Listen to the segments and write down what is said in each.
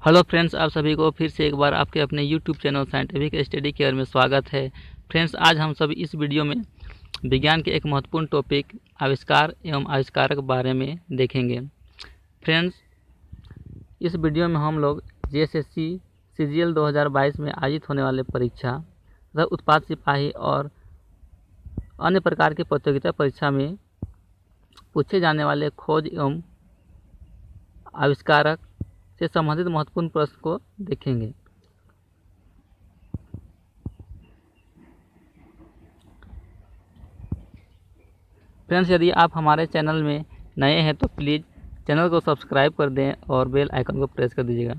Hello friends, आप सभी को फिर से एक बार आपके अपने YouTube channel scientific study care में स्वागत है। फ्रेंड्स, आज हम सभी इस वीडियो में विज्ञान के एक महत्वपूर्ण टॉपिक आविष्कार एवं आविष्कारक के बारे में देखेंगे। फ्रेंड्स, इस वीडियो में हम लोग जेएसएससी सीजीएल 2022 में आयोजित होने वाले परीक्षा तथा उत्पाद सिपाही और अन्य प्रकार की प्रतियोगिता परीक्षा में पूछे जाने वाले खोज एवं आविष्कारक से संबंधित महत्वपूर्ण प्रश्न को देखेंगे। फ्रेंड्स, यदि आप हमारे चैनल में नए हैं तो प्लीज़ चैनल को सब्सक्राइब कर दें और बेल आइकन को प्रेस कर दीजिएगा।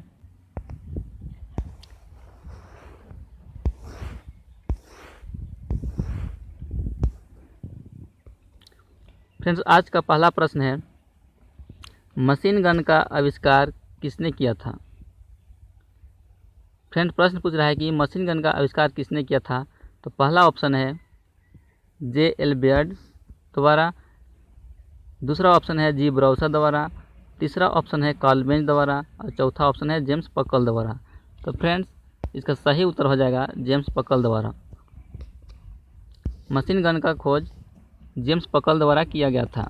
फ्रेंड्स, आज का पहला प्रश्न है, मशीन गन का आविष्कार किसने किया था? फ्रेंड, प्रश्न पूछ रहा है कि मशीन गन का आविष्कार किसने किया था। तो पहला ऑप्शन है J.L. बेयर्ड द्वारा, दूसरा ऑप्शन है जी ब्राउसर द्वारा, तीसरा ऑप्शन है कार्ल बेंज द्वारा और चौथा ऑप्शन है जेम्स पकल द्वारा। तो फ्रेंड्स, इसका सही उत्तर हो जाएगा जेम्स पकल द्वारा। मशीन गन का खोज जेम्स पकल द्वारा किया गया था।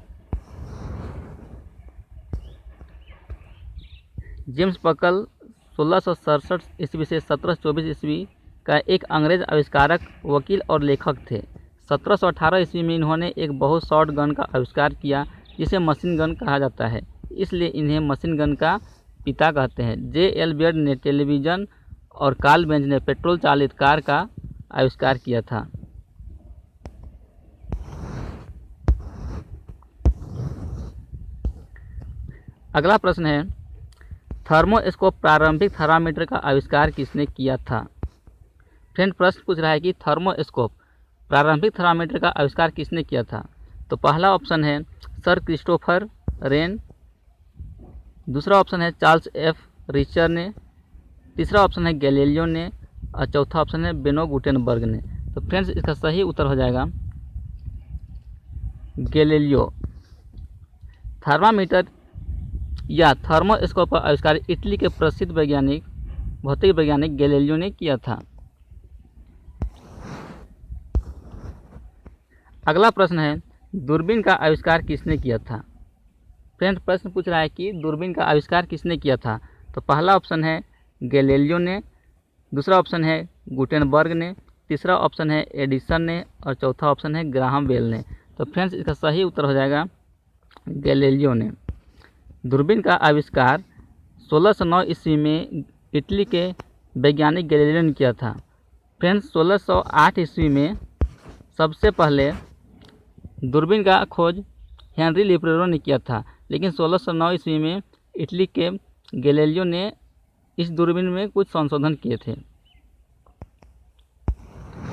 जेम्स पकल 1667 ईस्वी से 1724 ईस्वी का एक अंग्रेज आविष्कारक, वकील और लेखक थे। 1718 ईस्वी में इन्होंने एक बहुत शॉर्ट गन का आविष्कार किया जिसे मशीन गन कहा जाता है, इसलिए इन्हें मशीन गन का पिता कहते हैं। J.L. बेयर्ड ने टेलीविज़न और कार्ल बेंज ने पेट्रोल चालित कार का आविष्कार किया था। अगला प्रश्न है, थर्मोस्कोप प्रारंभिक थर्मामीटर का आविष्कार किसने किया था? फ्रेंड, प्रश्न पूछ रहा है कि थर्मोस्कोप प्रारंभिक थर्मामीटर का आविष्कार किसने किया था। तो पहला ऑप्शन है सर क्रिस्टोफर रेन, दूसरा ऑप्शन है चार्ल्स एफ रिचर ने, तीसरा ऑप्शन है गैलीलियो ने और चौथा ऑप्शन है बेनो गुटेनबर्ग ने। तो फ्रेंड्स, इसका सही उत्तर हो जाएगा गैलीलियो। थर्मामीटर या थर्मोस्कोप का आविष्कार इटली के प्रसिद्ध भौतिक वैज्ञानिक गैलीलियो ने किया था। अगला प्रश्न है, दूरबीन का आविष्कार किसने किया था? फ्रेंड, प्रश्न पूछ रहा है कि दूरबीन का आविष्कार किसने किया था। तो पहला ऑप्शन है गैलीलियो ने, दूसरा ऑप्शन है गुटेनबर्ग ने, तीसरा ऑप्शन है एडिसन ने और चौथा ऑप्शन है ग्राहम बेल ने। तो फ्रेंड्स, इसका सही उत्तर हो जाएगा गैलीलियो ने। दूरबीन का आविष्कार 1609 ईस्वी में इटली के वैज्ञानिक गैलीलियो ने किया था। फ्रेंड्स, 1608 ईस्वी में सबसे पहले दूरबीन का खोज हेनरी लिपरेरो ने किया था, लेकिन 1609 ईस्वी में इटली के गैलीलियो ने इस दूरबीन में कुछ संशोधन किए थे।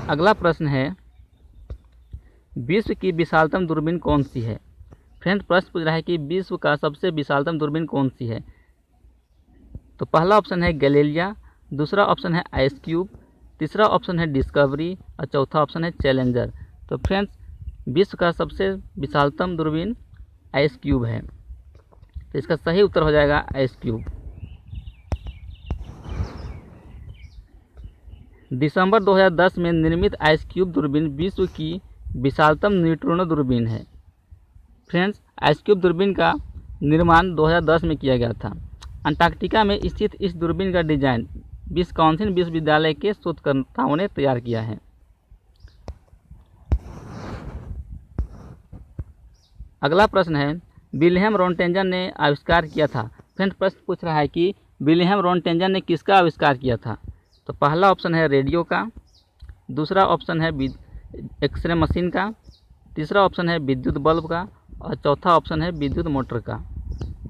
अगला प्रश्न है, विश्व की विशालतम दूरबीन कौन सी है? फ्रेंड, प्रश्न पूछ रहा है कि विश्व का सबसे विशालतम दूरबीन कौन सी है। तो पहला ऑप्शन है गैलीलिया, दूसरा ऑप्शन है आइस क्यूब, तीसरा ऑप्शन है डिस्कवरी और चौथा ऑप्शन है चैलेंजर। तो फ्रेंड्स, विश्व का सबसे विशालतम दूरबीन आइस क्यूब है, तो इसका सही उत्तर हो जाएगा आइस क्यूब। दिसंबर 2010 में निर्मित आइस क्यूब दूरबीन विश्व की विशालतम न्यूट्रिनो दूरबीन है। फ्रेंड्स, आइस क्यूब दूरबीन का निर्माण 2010 में किया गया था। अंटार्कटिका में स्थित इस दूरबीन का डिजाइन विस्कॉन्सिन विश्वविद्यालय के शोधकर्ताओं ने तैयार किया है। अगला प्रश्न है, विल्हेम रोंटेंजन ने आविष्कार किया था। फ्रेंड, प्रश्न पूछ रहा है कि विल्हेम रोंटेंजन ने किसका आविष्कार किया था। तो पहला ऑप्शन है रेडियो का, दूसरा ऑप्शन है एक्सरे मशीन का, तीसरा ऑप्शन है विद्युत बल्ब का और चौथा ऑप्शन है विद्युत मोटर का।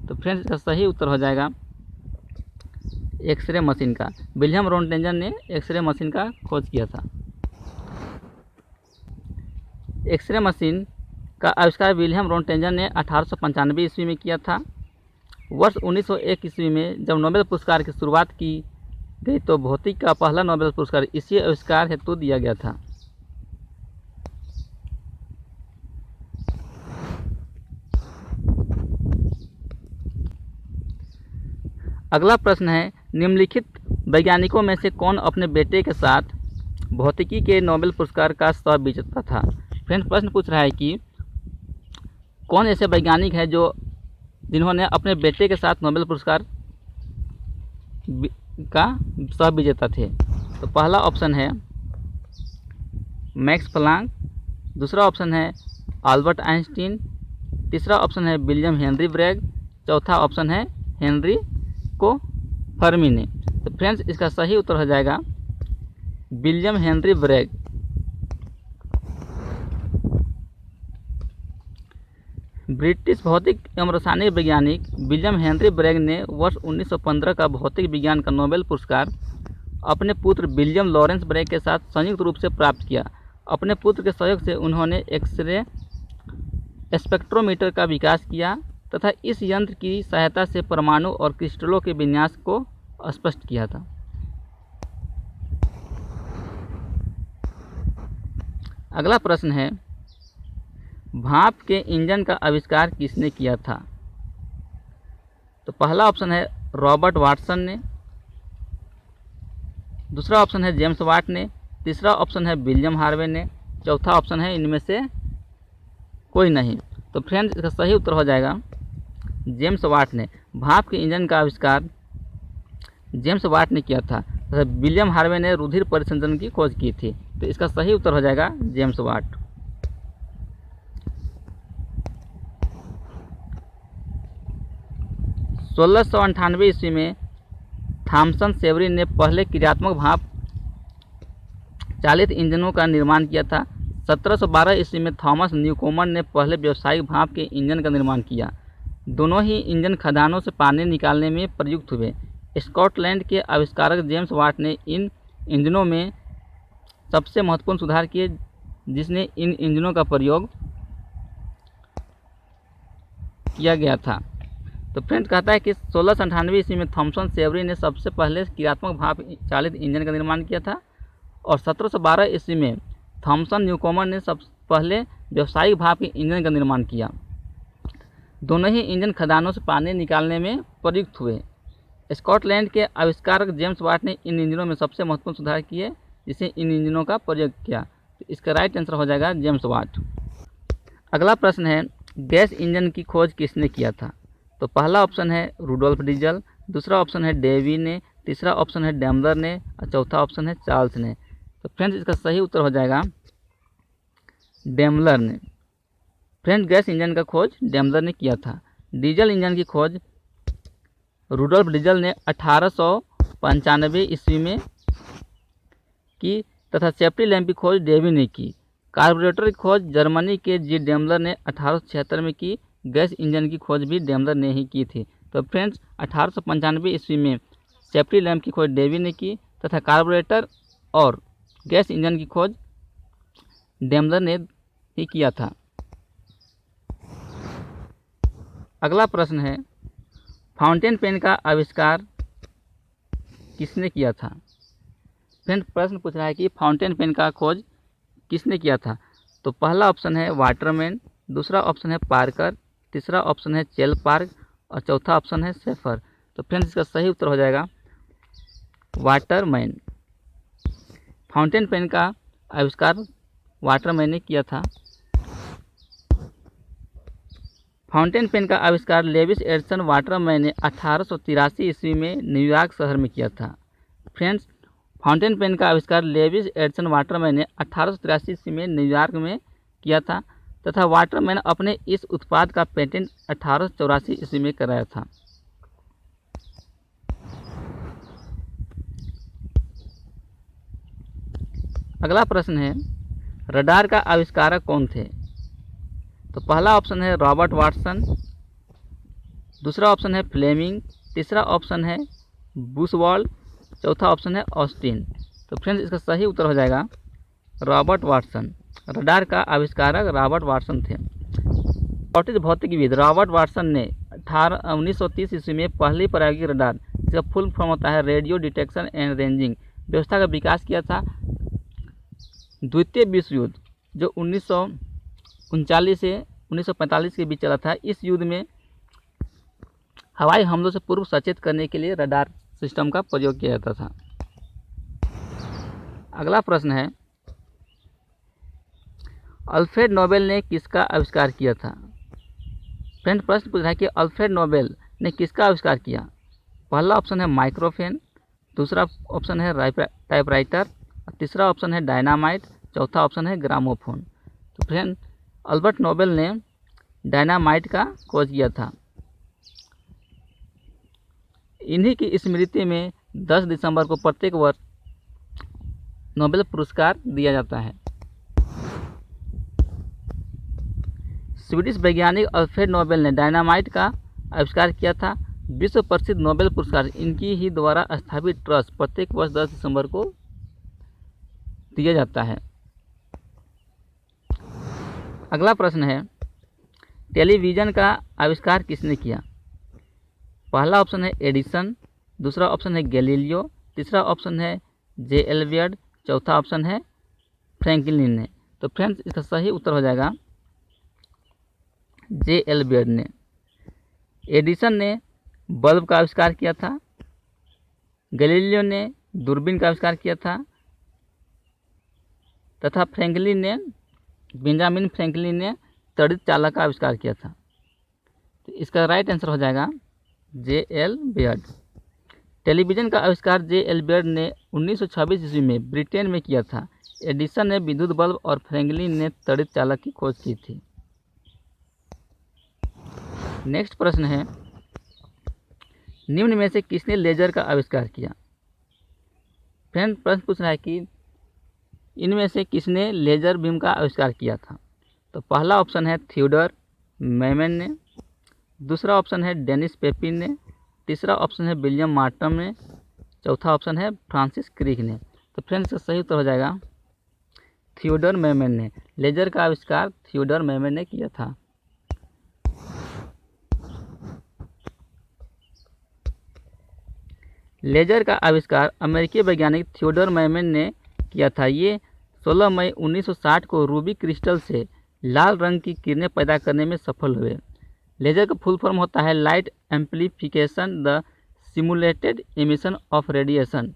तो फ्रेंड्स, इसका सही उत्तर हो जाएगा एक्सरे मशीन का। विल्हेम रोंटेंजन ने एक्सरे मशीन का खोज किया था। एक्सरे मशीन का आविष्कार विल्हेम रोंटेंजन ने 1895 ईस्वी में किया था। वर्ष 1901 ईस्वी में जब नोबेल पुरस्कार की शुरुआत की गई तो भौतिक का पहला नोबेल पुरस्कार इसी आविष्कार हेतु दिया गया था। अगला प्रश्न है, निम्नलिखित वैज्ञानिकों में से कौन अपने बेटे के साथ भौतिकी के नोबेल पुरस्कार का सह विजेता था। फ्रेंड्स, प्रश्न पूछ रहा है कि कौन ऐसे वैज्ञानिक हैं जिन्होंने अपने बेटे के साथ नोबेल पुरस्कार का सह विजेता थे। तो पहला ऑप्शन है मैक्स प्लांक, दूसरा ऑप्शन है अल्बर्ट आइंस्टीन, तीसरा ऑप्शन है विलियम हेनरी ब्रैग, चौथा ऑप्शन है हेनरी को फर्मी ने। तो फ्रेंड्स, इसका सही उत्तर हो जाएगा विलियम हेनरी ब्रैग। ब्रिटिश भौतिक एवं रासायनिक वैज्ञानिक विलियम हेनरी ब्रैग ने वर्ष 1915 का भौतिक विज्ञान का नोबेल पुरस्कार अपने पुत्र विलियम लॉरेंस ब्रैग के साथ संयुक्त रूप से प्राप्त किया। अपने पुत्र के सहयोग से उन्होंने एक्सरे स्पेक्ट्रोमीटर का विकास किया तथा इस यंत्र की सहायता से परमाणु और क्रिस्टलों के विन्यास को स्पष्ट किया था। अगला प्रश्न है, भाप के इंजन का आविष्कार किसने किया था। तो पहला ऑप्शन है रॉबर्ट वाटसन ने, दूसरा ऑप्शन है जेम्स वाट ने, तीसरा ऑप्शन है विलियम हार्वे ने, चौथा ऑप्शन है इनमें से कोई नहीं। तो फ्रेंड्स, इसका सही उत्तर हो जाएगा जेम्स वाट ने। भाप के इंजन का आविष्कार जेम्स वाट ने किया था तथा विलियम हार्वे ने रुधिर परिसंचरण की खोज की थी। तो इसका सही उत्तर हो जाएगा जेम्स वाट। (1698) ईस्वी में थॉमसन सेवरी ने पहले क्रियात्मक भाप चालित इंजनों का निर्माण किया था। 1712 ईस्वी में थॉमस न्यूकोमन ने पहले व्यावसायिक भाप के इंजन का निर्माण किया। दोनों ही इंजन खदानों से पानी निकालने में प्रयुक्त हुए। स्कॉटलैंड के आविष्कारक जेम्स वाट ने इन इंजनों में सबसे महत्वपूर्ण सुधार किए, जिसने इन इंजनों का प्रयोग किया गया था। तो फ्रेंड कहता है कि 1698 ईस्वी में थॉमसन सेवरी ने सबसे पहले क्रियात्मक भाप चालित इंजन का निर्माण किया था और 1712 ईस्वी में थॉमसन न्यूकोमन ने सबसे पहले व्यावसायिक भाप के इंजन का निर्माण किया। दोनों ही इंजन खदानों से पानी निकालने में प्रयुक्त हुए। स्कॉटलैंड के आविष्कारक जेम्स वाट ने इन इंजनों में सबसे महत्वपूर्ण सुधार किए, जिससे इन इंजनों का प्रयोग किया। तो इसका राइट आंसर हो जाएगा जेम्स वाट। अगला प्रश्न है, गैस इंजन की खोज किसने किया था। तो पहला ऑप्शन है रुडोल्फ डीजल, दूसरा ऑप्शन है डेवी ने, तीसरा ऑप्शन है डैम्लर ने और चौथा ऑप्शन है चार्ल्स ने। तो फ्रेंड्स, इसका सही उत्तर हो जाएगा डैम्लर ने। फ्रेंड्स, गैस इंजन का खोज डैम्लर ने किया था। डीजल इंजन की खोज रुडोल्फ डीजल ने 1895 ईस्वी में की तथा सेफ्टी लैंप की खोज डेवी ने की। कार्बोरेटर की खोज जर्मनी के जी डैम्लर ने 1876 में की। गैस इंजन की खोज भी डैम्लर ने ही की थी। तो फ्रेंड्स, 1895 ईस्वी में सेफ्टी लैंप की खोज डेवी ने की तथा कार्बोरेटर और गैस इंजन की खोज डैम्लर ने ही किया था। अगला प्रश्न है, फाउंटेन पेन का आविष्कार किसने किया था। फ्रेंड, प्रश्न पूछ रहा है कि फाउंटेन पेन का खोज किसने किया था। तो पहला ऑप्शन है वाटरमैन, दूसरा ऑप्शन है पार्कर, तीसरा ऑप्शन है चेल पार्क और चौथा ऑप्शन है सेफर। तो फ्रेंड्स, इसका सही उत्तर हो जाएगा वाटरमैन। फाउंटेन पेन का आविष्कार वाटरमैन ने किया था। फाउंटेन पेन का आविष्कार लेविस एडिसन वाटरमैन ने 1883 ईस्वी में न्यूयॉर्क शहर में किया था। फ्रेंड्स, फाउंटेन पेन का आविष्कार लेविस एडिसन वाटरमैन ने 1883 ईस्वी में न्यूयॉर्क में किया था तथा वाटरमैन अपने इस उत्पाद का पेटेंट 1884 ईस्वी में कराया था। अगला प्रश्न है, रडार का आविष्कारक कौन थे। तो पहला ऑप्शन है रॉबर्ट वाटसन, दूसरा ऑप्शन है फ्लेमिंग, तीसरा ऑप्शन है बुशवाल्ड, चौथा ऑप्शन है ऑस्टिन। तो फ्रेंड्स, इसका सही उत्तर हो जाएगा रॉबर्ट वाटसन। रडार का आविष्कारक रॉबर्ट वाटसन थे। स्कॉटिश भौतिकविद रॉबर्ट वाटसन ने 1930 ईस्वी में पहली प्रायोगिक रडार, जिसका फुल फॉर्म होता है रेडियो डिटेक्शन एंड रेंजिंग व्यवस्था का विकास किया था। द्वितीय विश्व युद्ध जो 1939 से 1945 के बीच चला था, इस युद्ध में हवाई हमलों से पूर्व सचेत करने के लिए रडार सिस्टम का प्रयोग किया जाता था। अगला प्रश्न है, अल्फ्रेड नोबेल ने किसका आविष्कार किया था? फ्रेंड प्रश्न पूछ रहा है कि अल्फ्रेड नोबेल ने किसका आविष्कार किया? पहला ऑप्शन है माइक्रोफोन, दूसरा ऑप्शन है टाइपराइटर, तीसरा ऑप्शन है डायनामाइट, चौथा ऑप्शन है ग्रामोफोन। तो फ्रेंड अल्बर्ट नोबेल ने डायनामाइट का खोज किया था। इन्हीं की स्मृति में 10 दिसंबर को प्रत्येक वर्ष नोबेल पुरस्कार दिया जाता है। स्वीडिश वैज्ञानिक अल्फ्रेड नोबेल ने डायनामाइट का आविष्कार किया था। विश्व प्रसिद्ध नोबेल पुरस्कार इनकी ही द्वारा स्थापित ट्रस्ट प्रत्येक वर्ष 10 दिसंबर को दिया जाता है। अगला प्रश्न है, टेलीविज़न का आविष्कार किसने किया? पहला ऑप्शन है एडिसन, दूसरा ऑप्शन है गैलीलियो, तीसरा ऑप्शन है जे.एल. बेयर्ड, चौथा ऑप्शन है फ्रैंकलिन ने। तो फ्रेंड्स इसका सही उत्तर हो जाएगा जे.एल. बेयर्ड ने। एडिसन ने बल्ब का आविष्कार किया था, गैलीलियो ने दूरबीन का आविष्कार किया था तथा बेंजामिन फ्रैंकलिन ने त्वरित चालक का आविष्कार किया था। तो इसका राइट आंसर हो जाएगा जे.एल. बेयर्ड। टेलीविज़न का आविष्कार जे.एल. बेयर्ड ने 1926 ईस्वी में ब्रिटेन में किया था। एडिसन ने विद्युत बल्ब और फ्रैंकलिन ने त्वरित चालक की खोज की थी। नेक्स्ट प्रश्न है, निम्न में से किसने लेजर का आविष्कार किया? फ्रेंड प्रश्न पूछ रहा है कि इनमें से किसने लेजर बीम का आविष्कार किया था? तो पहला ऑप्शन है थियोडर मैमन ने, दूसरा ऑप्शन है डेनिस पेपिन ने, तीसरा ऑप्शन है विलियम मार्टम ने, चौथा ऑप्शन है फ्रांसिस क्रिक ने। तो फ्रेंड्स इसका सही उत्तर हो जाएगा थियोडर मैमन ने। लेजर का आविष्कार थियोडर मैमन ने किया था। लेजर का आविष्कार अमेरिकी वैज्ञानिक थियोडर मैमन ने किया था। ये 16 मई 1960 को रूबी क्रिस्टल से लाल रंग की किरणें पैदा करने में सफल हुए। लेजर का फुल फॉर्म होता है light amplification the simulated emission of radiation.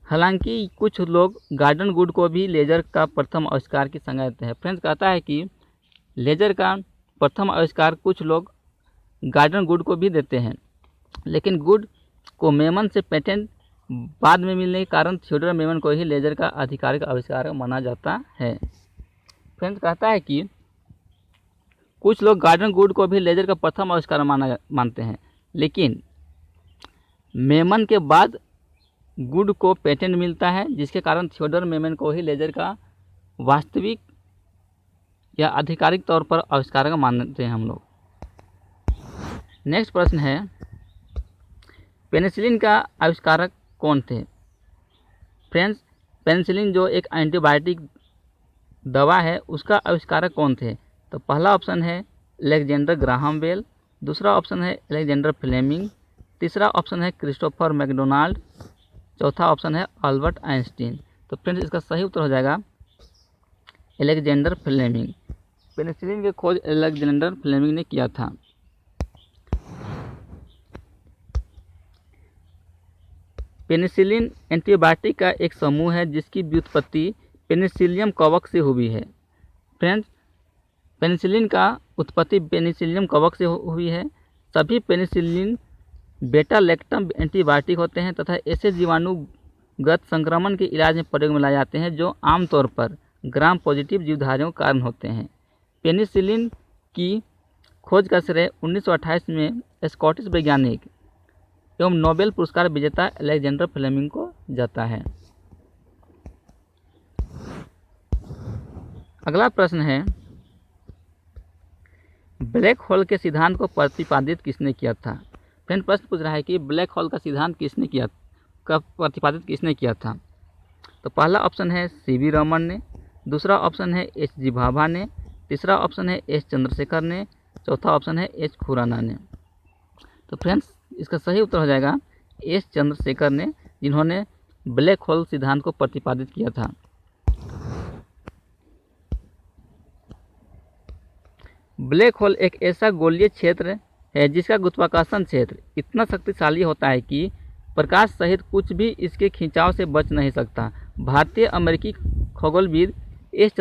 हालांकि कुछ लोग गॉर्डन गुड को भी लेजर का प्रथम आविष्कार की संज्ञा देते हैं। फ्रेंड्स कहता है कि लेजर का प्रथम आविष्कार कुछ लोग गॉर्डन गुड को भी देते हैं, लेकिन गुड को मेमन से पेटेंट बाद में मिलने के कारण थियोडर मेमन को ही लेजर का आधिकारिक आविष्कार माना जाता है। फ्रेंड्स कहता है कि कुछ लोग गॉर्डन गुड को भी लेजर का प्रथम आविष्कार मानते हैं, लेकिन मेमन के बाद गुड को पेटेंट मिलता है, जिसके कारण थियोडर मेमन को ही लेजर का वास्तविक या आधिकारिक तौर पर आविष्कार मानते हैं हम लोग। नेक्स्ट प्रश्न है, पेनिसिलिन का आविष्कारक कौन थे? फ्रेंड्स पेनिसिलिन जो एक एंटीबायोटिक दवा है उसका आविष्कारक कौन थे? तो पहला ऑप्शन है अलेक्जेंडर ग्राहम बेल, दूसरा ऑप्शन है अलेक्जेंडर फ्लेमिंग, तीसरा ऑप्शन है क्रिस्टोफर मैकडोनाल्ड, चौथा ऑप्शन है अल्बर्ट आइंस्टीन। तो फ्रेंड्स इसका सही उत्तर हो जाएगा अलेक्जेंडर फ्लेमिंग। पेनिसिलिन की खोज अलेक्जेंडर फ्लेमिंग ने किया था। पेनिसिलिन एंटीबायोटिक का एक समूह है जिसकी व्युत्पत्ति पेनिसिलियम कवक से हुई है। फ्रेंड्स पेनिसिलिन का उत्पत्ति पेनिसिलियम कवक से हुई है। सभी पेनिसिलिन बेटा लैक्टम एंटीबायोटिक होते हैं तथा ऐसे जीवाणुगत संक्रमण के इलाज में प्रयोग में लाए जाते हैं जो आमतौर पर ग्राम पॉजिटिव जीवधारियों के कारण होते हैं। पेनिसिलिन की खोज का श्रेय 1928 में स्कॉटिश वैज्ञानिक एवं नोबेल पुरस्कार विजेता अलेक्जेंडर फ्लेमिंग को जाता है। अगला प्रश्न है, ब्लैक होल के सिद्धांत को प्रतिपादित किसने किया था? फ्रेंड प्रश्न पूछ रहा है कि ब्लैक होल का सिद्धांत प्रतिपादित किसने किया था? तो पहला ऑप्शन है सी.वी. रमन ने, दूसरा ऑप्शन है एच.जी. भाभा ने, तीसरा ऑप्शन है एस. चंद्रशेखर ने, चौथा ऑप्शन है एच. खुराना ने। तो फ्रेंड्स इसका सही उत्तर हो जाएगा एस. चंद्रशेखर ने, जिन्होंने ब्लैक होल सिद्धांत को प्रतिपादित किया था। ब्लैक होल एक ऐसा गोलीय क्षेत्र है जिसका गुरुत्वाकर्षण क्षेत्र इतना शक्तिशाली होता है कि प्रकाश सहित कुछ भी इसके खिंचाव से बच नहीं सकता। भारतीय अमेरिकी खगोलविद एस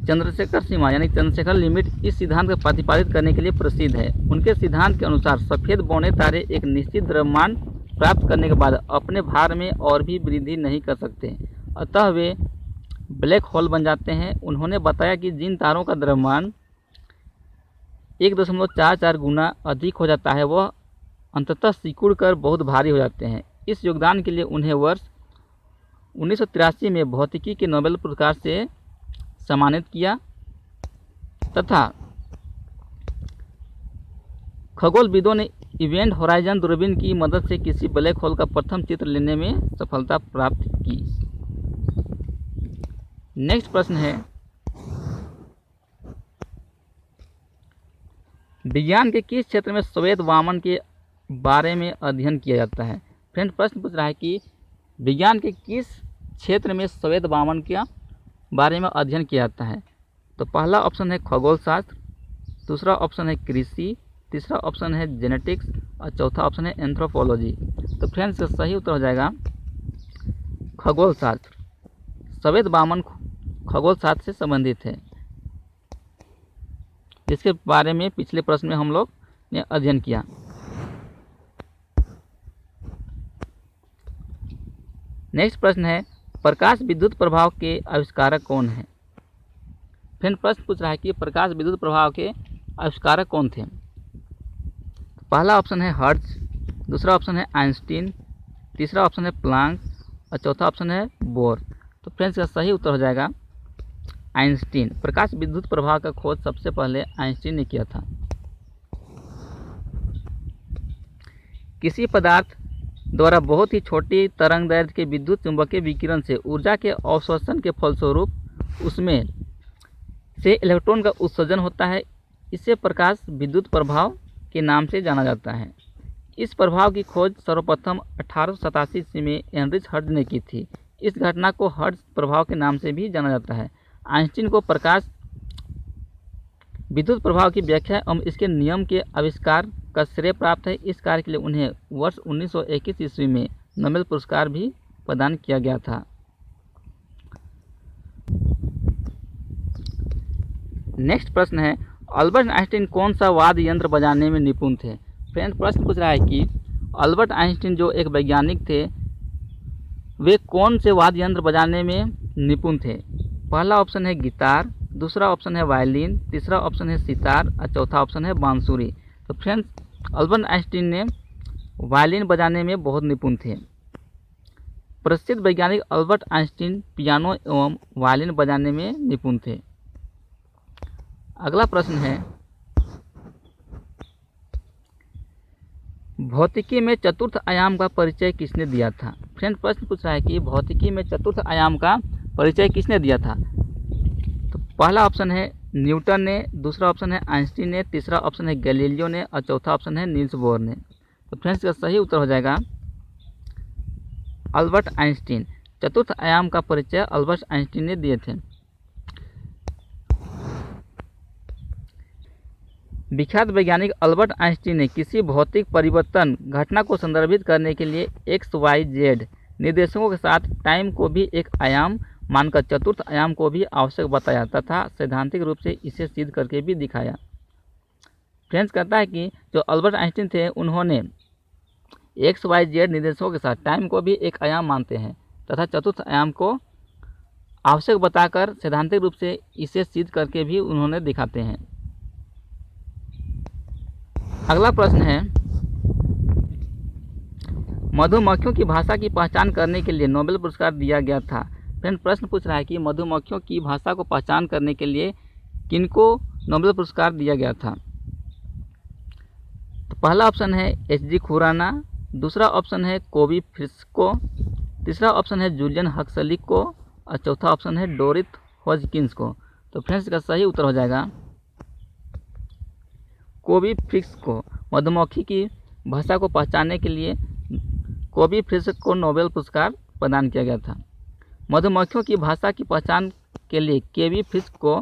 चंद्रशेखर सीमा यानी चंद्रशेखर लिमिट इस सिद्धांत को प्रतिपादित करने के लिए प्रसिद्ध है। उनके सिद्धांत के अनुसार सफ़ेद बौने तारे एक निश्चित द्रव्यमान प्राप्त करने के बाद अपने भार में और भी वृद्धि नहीं कर सकते, अतः वे ब्लैक होल बन जाते हैं। उन्होंने बताया कि जिन तारों का द्रव्यमान 1.44 गुना अधिक हो जाता है वह अंततः सिकुड़ कर बहुत भारी हो जाते हैं। इस योगदान के लिए उन्हें वर्ष 1983 में भौतिकी के नोबेल पुरस्कार से सम्मानित किया तथा खगोलविदों ने इवेंट होराइजन दूरबीन की मदद से किसी ब्लैक होल का प्रथम चित्र लेने में सफलता प्राप्त की। नेक्स्ट प्रश्न है, विज्ञान के किस क्षेत्र में श्वेत वामन के बारे में अध्ययन किया जाता है। फ्रेंड प्रश्न पूछ रहा है कि विज्ञान के किस क्षेत्र में श्वेत वामन के बारे में अध्ययन किया जाता है। तो पहला ऑप्शन है खगोल शास्त्र, दूसरा ऑप्शन है कृषि, तीसरा ऑप्शन है जेनेटिक्स और चौथा ऑप्शन है एंथ्रोपोलॉजी। तो फ्रेंड्स का सही उत्तर हो जाएगा खगोल शास्त्र। श्वेत वामन खगोल शास्त्र से संबंधित है, जिसके बारे में पिछले प्रश्न में हम लोग ने अध्ययन किया। नेक्स्ट प्रश्न है, प्रकाश विद्युत प्रभाव के आविष्कारक कौन है। फिर प्रश्न पूछ रहा है कि प्रकाश विद्युत प्रभाव के आविष्कारक कौन थे। पहला ऑप्शन है हर्ट्ज, दूसरा ऑप्शन है आइंस्टीन, तीसरा ऑप्शन है प्लांक और चौथा ऑप्शन है बोर। तो फ्रेंड्स का सही उत्तर हो जाएगा आइंस्टीन। प्रकाश विद्युत प्रभाव का खोज सबसे पहले आइंस्टीन ने किया था। किसी पदार्थ द्वारा बहुत ही छोटी तरंग दैर्ध्य के विद्युत चुंबकीय विकिरण से ऊर्जा के अवशोषण के फलस्वरूप उसमें से इलेक्ट्रॉन का उत्सर्जन होता है, इसे प्रकाश विद्युत प्रभाव के नाम से जाना जाता है। इस प्रभाव की खोज सर्वप्रथम 1887 ईस्वी में हेनरिच हर्ट्ज ने की थी। इस घटना को हर्ट्ज प्रभाव के नाम से भी जाना जाता है। आइंस्टीन को प्रकाश विद्युत प्रभाव की व्याख्या एवं इसके नियम के आविष्कार का श्रेय प्राप्त है। इस कार्य के लिए उन्हें वर्ष 1921 ईस्वी में नोबेल पुरस्कार भी प्रदान किया गया था। नेक्स्ट प्रश्न है, अल्बर्ट आइंस्टीन कौन सा वाद्य यंत्र बजाने में निपुण थे। फ्रेंड प्रश्न पूछ रहा है कि अल्बर्ट आइंस्टीन जो एक वैज्ञानिक थे वे कौन से वाद्य यंत्र बजाने में निपुण थे। पहला ऑप्शन है गिटार, दूसरा ऑप्शन है वायलिन, तीसरा ऑप्शन है सितार और चौथा ऑप्शन है बांसुरी। तो फ्रेंड्स अल्बर्ट आइंस्टीन ने वायलिन बजाने में बहुत निपुण थे। प्रसिद्ध वैज्ञानिक अल्बर्ट आइंस्टीन पियानो एवं वायलिन बजाने में निपुण थे। अगला प्रश्न है, भौतिकी में चतुर्थ आयाम का परिचय किसने दिया था। फ्रेंड प्रश्न पूछ रहा है कि भौतिकी में चतुर्थ आयाम का परिचय किसने दिया था। तो पहला ऑप्शन है न्यूटन ने, दूसरा ऑप्शन है आइंस्टीन ने, तीसरा ऑप्शन है गैलीलियो ने और चौथा ऑप्शन है नील्स बोर ने। तो फ्रेंड्स का सही उत्तर हो जाएगा अल्बर्ट आइंस्टीन। चतुर्थ आयाम का परिचय अल्बर्ट आइंस्टीन ने दिए थे। विख्यात वैज्ञानिक अल्बर्ट आइंस्टीन ने किसी भौतिक परिवर्तन घटना को संदर्भित करने के लिए XYZ निर्देशकों के साथ टाइम को भी एक आयाम मानकर चतुर्थ आयाम को भी आवश्यक बताया तथा सैद्धांतिक रूप से इसे सिद्ध करके भी दिखाया। फ्रेंड्स कहता है कि जो अल्बर्ट आइंस्टीन थे उन्होंने XYZ निर्देशकों के साथ टाइम को भी एक आयाम मानते हैं तथा चतुर्थ आयाम को आवश्यक बताकर सैद्धांतिक रूप से इसे सिद्ध करके भी उन्होंने दिखाते हैं। अगला प्रश्न है, मधुमक्खियों की भाषा की पहचान करने के लिए नोबेल पुरस्कार दिया गया था। फ्रेंड प्रश्न पूछ रहा है कि मधुमक्खियों की भाषा को पहचान करने के लिए किनको नोबेल पुरस्कार दिया गया था। तो पहला ऑप्शन है H.G. खुराना, दूसरा ऑप्शन है कोबी फ्रिस्को, तीसरा ऑप्शन है जूलियन हक्सली को और चौथा ऑप्शन है डोरिथ हॉजकिंस को। तो फ्रेंड्स का सही उत्तर हो जाएगा कोबी फ्रिस्क को। मधुमक्खी की भाषा को पहचानने के लिए कोबी फ्रिस्क को नोबेल पुरस्कार प्रदान किया गया था। मधुमक्खियों की भाषा की पहचान के लिए केबी फ्रिस्क को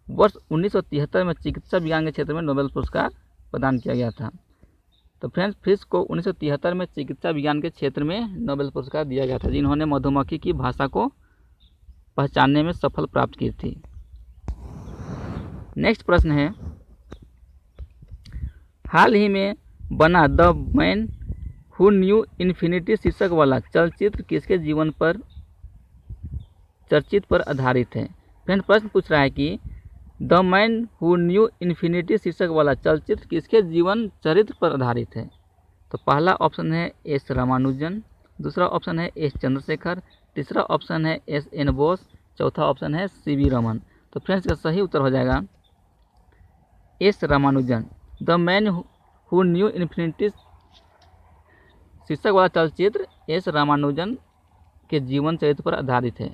वर्ष 1973 में चिकित्सा विज्ञान के क्षेत्र में नोबेल पुरस्कार प्रदान किया गया था। तो फ्रेंड्स फिश को 1973 में चिकित्सा विज्ञान के क्षेत्र में नोबेल पुरस्कार दिया गया था, जिन्होंने मधुमक्खी की भाषा को पहचानने में सफल प्राप्त की थी। नेक्स्ट प्रश्न है, हाल ही में बना the man who knew infinity शीर्षक वाला चलचित्र किसके जीवन पर चर्चित पर आधारित है। फ्रेंड प्रश्न पूछ रहा है कि the man who knew infinity शीर्षक वाला चलचित्र किसके जीवन चरित्र पर आधारित है। तो पहला ऑप्शन है एस रामानुजन, दूसरा ऑप्शन है एस चंद्रशेखर, तीसरा ऑप्शन है एस एन बोस, चौथा ऑप्शन है सीवी रमन। तो फ्रेंड्स का सही उत्तर हो जाएगा S Ramanujan. The man who knew infinity शीर्षक वाला चलचित्र एस रामानुजन के जीवन चरित्र पर आधारित है।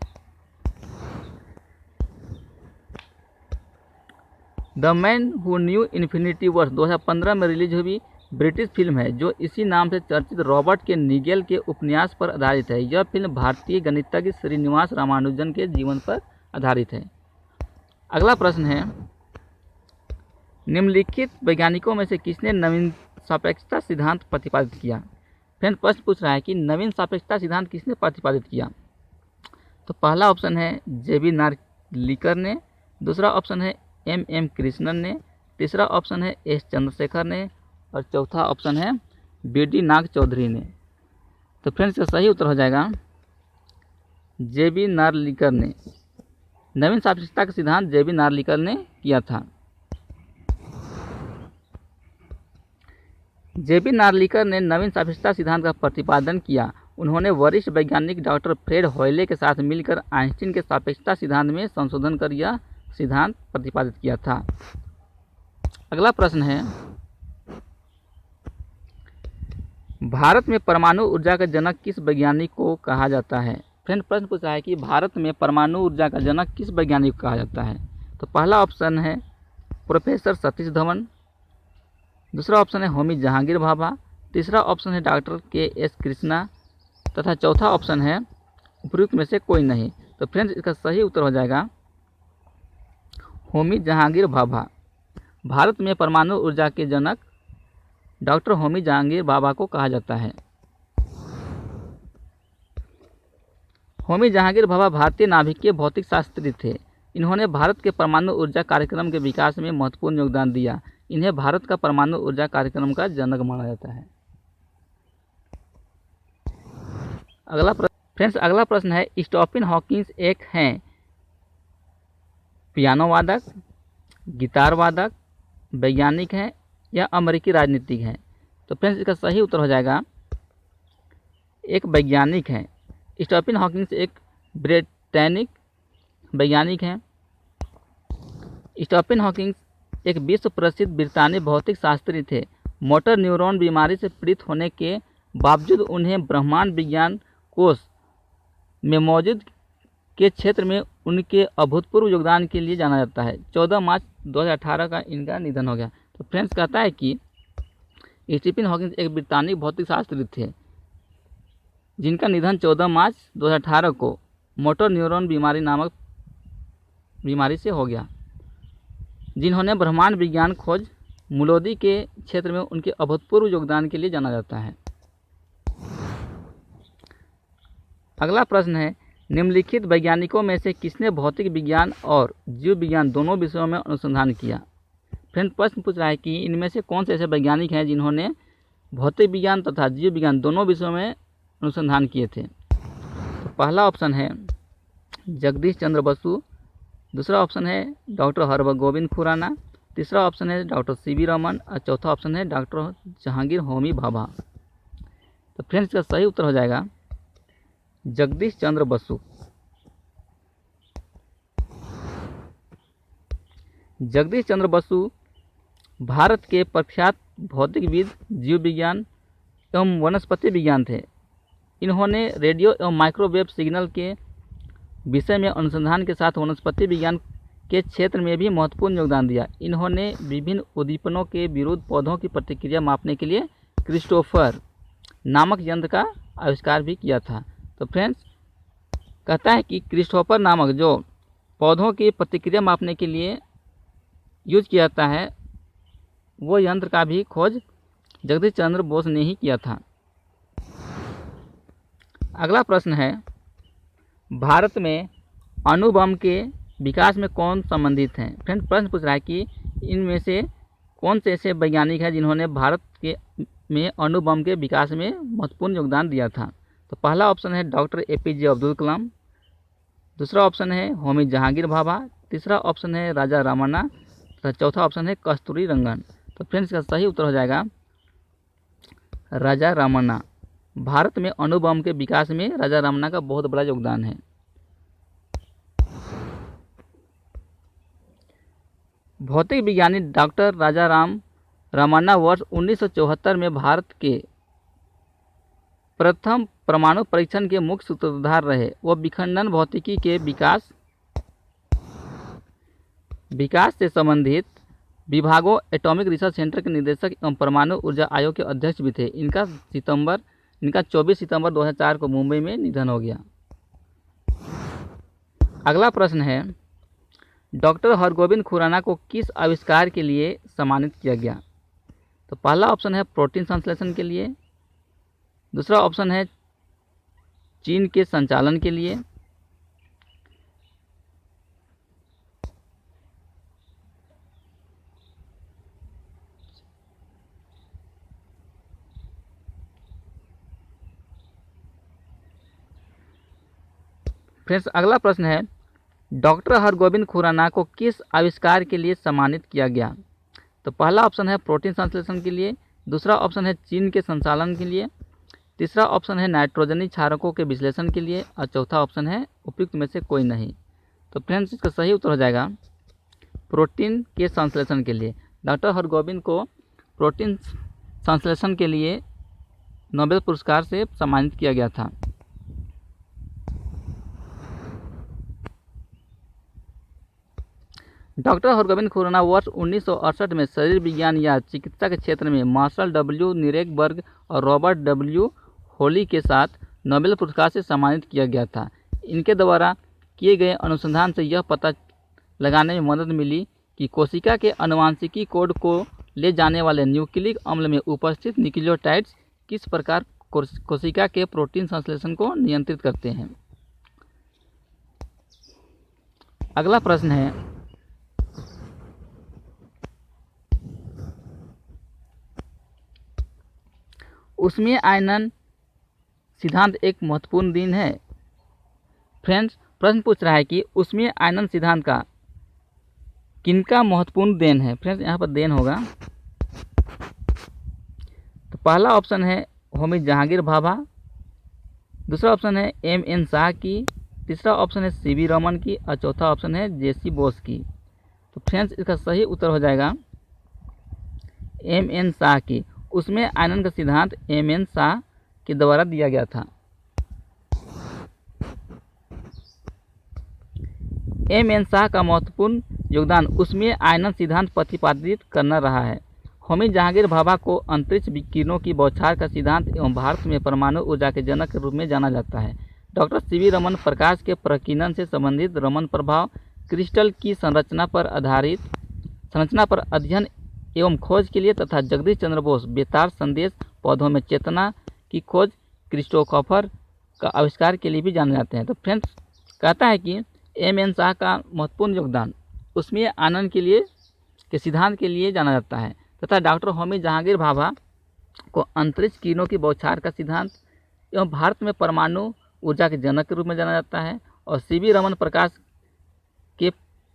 The man who knew infinity वर्ष 2015 में रिलीज हुई ब्रिटिश फिल्म है जो इसी नाम से चर्चित रॉबर्ट के निगेल के उपन्यास पर आधारित है। यह फिल्म भारतीय गणितज्ञ श्रीनिवास रामानुजन के जीवन पर आधारित है। अगला प्रश्न है, निम्नलिखित वैज्ञानिकों में से किसने नवीन सापेक्षता सिद्धांत प्रतिपादित किया। फ्रेंड प्रश्न पूछ रहा है कि नवीन सापेक्षता सिद्धांत किसने प्रतिपादित किया। तो पहला ऑप्शन है जेबी नार्लिकर ने, दूसरा ऑप्शन है एम कृष्णन ने, तीसरा ऑप्शन है एस चंद्रशेखर ने और चौथा ऑप्शन है बीडी नाग चौधरी ने। तो फ्रेंड्स इसका सही उत्तर हो जाएगा जेबी नार्लिकर ने। नवीन सापेक्षता का सिद्धांत जेबी नार्लिकर ने किया था। जेबी नार्लिकर ने नवीन सापेक्षता सिद्धांत का प्रतिपादन किया। उन्होंने वरिष्ठ वैज्ञानिक डॉक्टर फ्रेड हॉयले के साथ मिलकर आइंस्टीन के सापेक्षता सिद्धांत में संशोधन कर यह सिद्धांत प्रतिपादित किया था। अगला प्रश्न है, भारत में परमाणु ऊर्जा का जनक किस वैज्ञानिक को कहा जाता है। फ्रेंड प्रश्न पूछा है कि भारत में परमाणु ऊर्जा का जनक किस वैज्ञानिक को कहा जाता है। तो पहला ऑप्शन है प्रोफेसर सतीश धवन, दूसरा ऑप्शन है होमी जहांगीर भाभा, तीसरा ऑप्शन है डॉक्टर के एस कृष्णा तथा चौथा ऑप्शन है उपयुक्त में से कोई नहीं। तो फ्रेंड्स इसका सही उत्तर हो जाएगा होमी जहांगीर भाभा। भारत में परमाणु ऊर्जा के जनक डॉक्टर होमी जहांगीर भाभा को कहा जाता है। होमी जहांगीर भाभा भारतीय नाभिकीय भौतिक शास्त्री थे। इन्होंने भारत के परमाणु ऊर्जा कार्यक्रम के विकास में महत्वपूर्ण योगदान दिया। इन्हें भारत का परमाणु ऊर्जा कार्यक्रम का जनक माना जाता है। अगला प्रश्न है, स्टीफन हॉकिंग एक हैं पियानो वादक, गिटार वादक, वैज्ञानिक हैं या अमेरिकी राजनीतिक हैं। तो फ्रेंड्स इसका सही उत्तर हो जाएगा एक वैज्ञानिक हैं। स्टीफन हॉकिंग एक ब्रिटेनिक वैज्ञानिक हैं। स्टीफन हॉकिंग एक विश्व प्रसिद्ध ब्रितानी भौतिक शास्त्री थे। मोटर न्यूरॉन बीमारी से पीड़ित होने के बावजूद उन्हें ब्रह्मांड विज्ञान कोश में मौजूद के क्षेत्र में उनके अभूतपूर्व योगदान के लिए जाना जाता है। 14 मार्च 2018 का इनका निधन हो गया। तो फ्रेंड्स कहता है कि स्टीफन हॉकिंग एक ब्रितानी भौतिक शास्त्री थे जिनका निधन 14 मार्च 2018 को मोटर न्यूरॉन बीमारी नामक बीमारी से हो गया, जिन्होंने ब्रह्मांड विज्ञान खोज मूलोदी के क्षेत्र में उनके अभूतपूर्व योगदान के लिए जाना जाता है। अगला प्रश्न है, निम्नलिखित वैज्ञानिकों में से किसने भौतिक विज्ञान और जीव विज्ञान दोनों विषयों में अनुसंधान किया। फ्रेंड प्रश्न पूछ रहा है कि इनमें से कौन से ऐसे वैज्ञानिक हैं जिन्होंने भौतिक विज्ञान तथा जीव विज्ञान दोनों विषयों में अनुसंधान किए थे। तो पहला ऑप्शन है जगदीश चंद्र बसु, दूसरा ऑप्शन है डॉक्टर हरगोविंद खुराना, तीसरा ऑप्शन है डॉक्टर सीवी रमन और चौथा ऑप्शन है डॉक्टर जहांगीर होमी भाभा। तो फ्रेंड्स इसका सही उत्तर हो जाएगा जगदीश चंद्र बसु। जगदीश चंद्र बसु भारत के प्रख्यात भौतिकविद, जीव विज्ञान एवं वनस्पति विज्ञान थे। इन्होंने रेडियो एवं माइक्रोवेव सिग्नल के विषय में अनुसंधान के साथ वनस्पति विज्ञान के क्षेत्र में भी महत्वपूर्ण योगदान दिया। इन्होंने विभिन्न उद्दीपनों के विरुद्ध पौधों की प्रतिक्रिया मापने के लिए क्रिस्टोफर नामक यंत्र का आविष्कार भी किया था। तो फ्रेंड्स कहता है कि क्रिस्टोफर नामक जो पौधों की प्रतिक्रिया मापने के लिए यूज किया जाता है वो यंत्र का भी खोज जगदीश चंद्र बोस ने ही किया था। अगला प्रश्न है, भारत में अणु बम के विकास में कौन संबंधित हैं। फ्रेंड्स, प्रश्न पूछ रहा है कि इनमें से कौन से ऐसे वैज्ञानिक हैं जिन्होंने भारत के में अणु बम के विकास में महत्वपूर्ण योगदान दिया था। तो पहला ऑप्शन है डॉक्टर APJ अब्दुल कलाम, दूसरा ऑप्शन है होमी जहांगीर भाभा, तीसरा ऑप्शन है राजा रामन्ना तथा चौथा ऑप्शन है कस्तूरी रंगन। तो फ्रेंड्स, इसका सही उत्तर हो जाएगा राजा रामन्ना। भारत में अणु बम के विकास में राजा रामन्ना का बहुत बड़ा योगदान है। भौतिक विज्ञानी डॉक्टर राजा रामन्ना वर्ष 1974 में भारत के प्रथम परमाणु परीक्षण के मुख्य सूत्रधार रहे। वह विखंडन भौतिकी के विकास से संबंधित विभागों एटॉमिक रिसर्च सेंटर के निदेशक एवं परमाणु ऊर्जा आयोग के अध्यक्ष भी थे। इनका 24 सितंबर 2004 को मुंबई में निधन हो गया। अगला प्रश्न है, डॉक्टर हरगोविंद खुराना को किस आविष्कार के लिए सम्मानित किया गया। तो पहला ऑप्शन है प्रोटीन संश्लेषण के लिए, दूसरा ऑप्शन है चीन के संचालन के लिए, फ्रेंड्स अगला प्रश्न है, डॉक्टर हरगोविंद खुराना को किस आविष्कार के लिए सम्मानित किया गया। तो पहला ऑप्शन है प्रोटीन संश्लेषण के लिए, दूसरा ऑप्शन है चीन के संचालन के लिए, तीसरा ऑप्शन है नाइट्रोजनी क्षारकों के विश्लेषण के लिए और चौथा ऑप्शन है उपयुक्त में से कोई नहीं। तो फ्रेंड्स, इसका सही उत्तर हो जाएगा प्रोटीन के संश्लेषण के लिए। डॉक्टर हरगोविंद को प्रोटीन संश्लेषण के लिए नोबेल पुरस्कार से सम्मानित किया गया था। डॉक्टर हरगोविंद खुराना वर्ष 1968 में शरीर विज्ञान या चिकित्सा के क्षेत्र में मार्शल W नीरेगबर्ग और रॉबर्ट W होली के साथ नोबेल पुरस्कार से सम्मानित किया गया था। इनके द्वारा किए गए अनुसंधान से यह पता लगाने में मदद मिली कि कोशिका के आनुवंशिकी कोड को ले जाने वाले न्यूक्लिक अम्ल में उपस्थित न्यूक्लियोटाइड्स किस प्रकार कोशिका के प्रोटीन संश्लेषण को नियंत्रित करते हैं। अगला प्रश्न है, ऊष्मीय आयनन सिद्धांत एक महत्वपूर्ण दिन है। फ्रेंड्स, प्रश्न पूछ रहा है कि ऊष्मीय आयनन सिद्धांत का किनका महत्वपूर्ण देन है। फ्रेंड्स, यहाँ पर देन होगा। तो पहला ऑप्शन है होमी जहांगीर भाभा, दूसरा ऑप्शन है M.N. शाह की, तीसरा ऑप्शन है C.V. रमन की और चौथा ऑप्शन है J.C. बोस की। तो फ्रेंड्स, इसका सही उत्तर हो जाएगा M.N. शाह की। उसमें आयनन का सिद्धांत M.N. शाह के द्वारा दिया गया था। M.N. शाह का महत्वपूर्ण योगदान उसमें आयनन सिद्धांत प्रतिपादित करना रहा है। होमी जहांगीर भाभा को अंतरिक्ष विकिरणों की बौछार का सिद्धांत एवं भारत में परमाणु ऊर्जा के जनक के रूप में जाना जाता है। Doctor C.V. रमन प्रकाश के प्रकीर्णन से संबंधित रमन प्रभाव, क्रिस्टल की संरचना पर अध्ययन एवं खोज के लिए तथा जगदीश चंद्र बोस बेतार संदेश पौधों में चेतना की खोज क्रिस्टोफर का आविष्कार के लिए भी जाने जाते हैं। तो फ्रेंड्स, कहता है कि M.N. शाह का महत्वपूर्ण योगदान उसमें आनंद के लिए के सिद्धांत के लिए जाना जाता है तथा डॉक्टर होमी जहांगीर भाभा को अंतरिक्ष किरणों की बौछार का सिद्धांत एवं भारत में परमाणु ऊर्जा के जनक के रूप में जाना जाता है और C.V. रमन प्रकाश के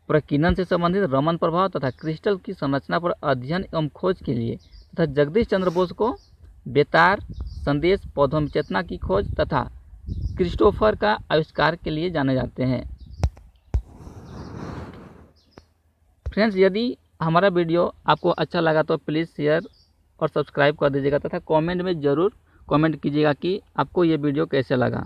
प्रकीर्णन से संबंधित रमन प्रभाव तथा क्रिस्टल की संरचना पर अध्ययन एवं खोज के लिए तथा जगदीश चंद्र बोस को बेतार संदेश पौधों में चेतना की खोज तथा क्रिस्टोफर का आविष्कार के लिए जाने जाते हैं। फ्रेंड्स, यदि हमारा वीडियो आपको अच्छा लगा तो प्लीज़ शेयर और सब्सक्राइब कर दीजिएगा तथा कमेंट में ज़रूर कमेंट कीजिएगा कि आपको ये वीडियो कैसे लगा।